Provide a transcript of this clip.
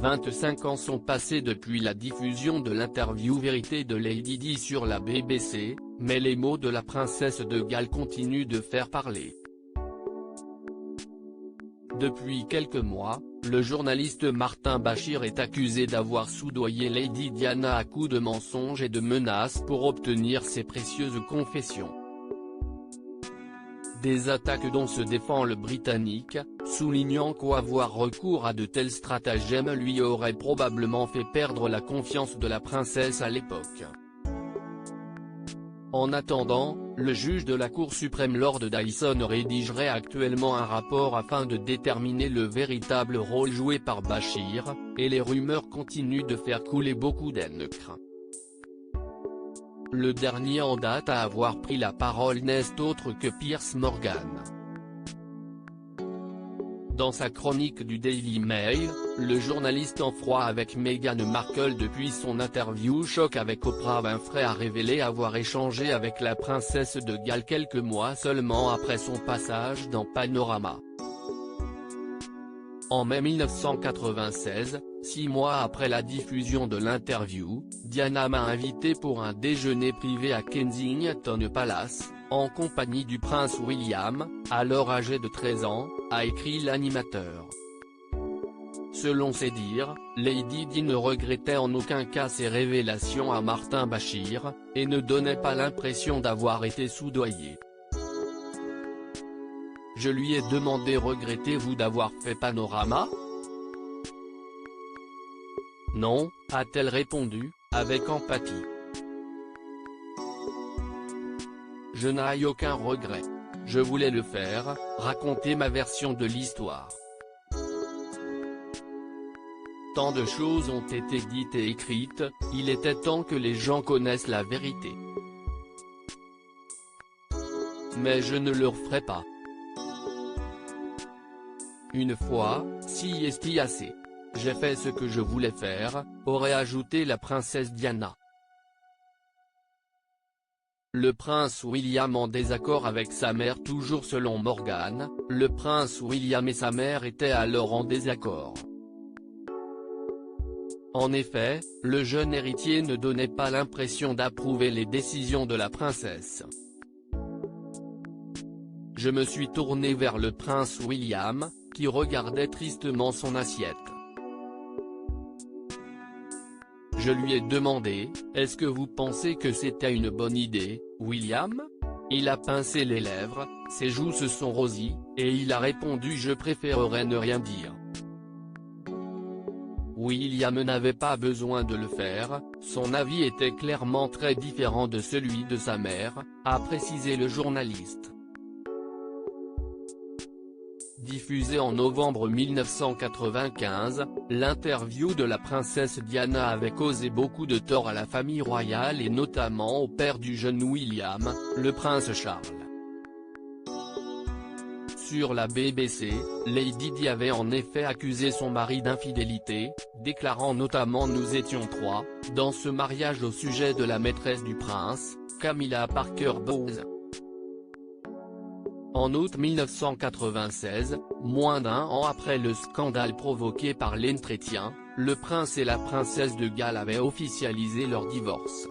25 ans sont passés depuis la diffusion de l'interview vérité de Lady Di sur la BBC, mais les mots de la princesse de Galles continuent de faire parler. Depuis quelques mois, le journaliste Martin Bachir est accusé d'avoir soudoyé Lady Diana à coups de mensonges et de menaces pour obtenir ses précieuses confessions. Des attaques dont se défend le Britannique, soulignant qu'avoir recours à de tels stratagèmes lui aurait probablement fait perdre la confiance de la princesse à l'époque. En attendant, le juge de la Cour suprême Lord Dyson rédigerait actuellement un rapport afin de déterminer le véritable rôle joué par Bachir, et les rumeurs continuent de faire couler beaucoup d'encre. Le dernier en date à avoir pris la parole n'est autre que Piers Morgan. Dans sa chronique du Daily Mail, le journaliste en froid avec Meghan Markle depuis son interview choc avec Oprah Winfrey a révélé avoir échangé avec la princesse de Galles quelques mois seulement après son passage dans Panorama. En mai 1996, 6 mois après la diffusion de l'interview, Diana m'a invité pour un déjeuner privé à Kensington Palace, en compagnie du prince William, alors âgé de 13 ans, a écrit l'animateur. Selon ses dires, Lady Di ne regrettait en aucun cas ses révélations à Martin Bachir, et ne donnait pas l'impression d'avoir été soudoyée. Je lui ai demandé: regrettez-vous d'avoir fait Panorama ? Non, a-t-elle répondu, avec empathie. Je n'ai aucun regret. Je voulais le faire, raconter ma version de l'histoire. Tant de choses ont été dites et écrites, il était temps que les gens connaissent la vérité. Mais je ne le referai pas. Une fois, si est assez. J'ai fait ce que je voulais faire, aurait ajouté la princesse Diana. Le prince William en désaccord avec sa mère. Toujours selon Morgan, le prince William et sa mère étaient alors en désaccord. En effet, le jeune héritier ne donnait pas l'impression d'approuver les décisions de la princesse. Je me suis tourné vers le prince William, qui regardait tristement son assiette. Je lui ai demandé: est-ce que vous pensez que c'était une bonne idée, William ? Il a pincé les lèvres, ses joues se sont rosies, et il a répondu: je préférerais ne rien dire. William n'avait pas besoin de le faire, son avis était clairement très différent de celui de sa mère, a précisé le journaliste. Diffusée en novembre 1995, l'interview de la princesse Diana avait causé beaucoup de tort à la famille royale et notamment au père du jeune William, le prince Charles. Sur la BBC, Lady Di avait en effet accusé son mari d'infidélité, déclarant notamment: nous étions trois, dans ce mariage au sujet de la maîtresse du prince, Camilla Parker Bowles. En août 1996, moins d'un an après le scandale provoqué par l'entretien, le prince et la princesse de Galles avaient officialisé leur divorce.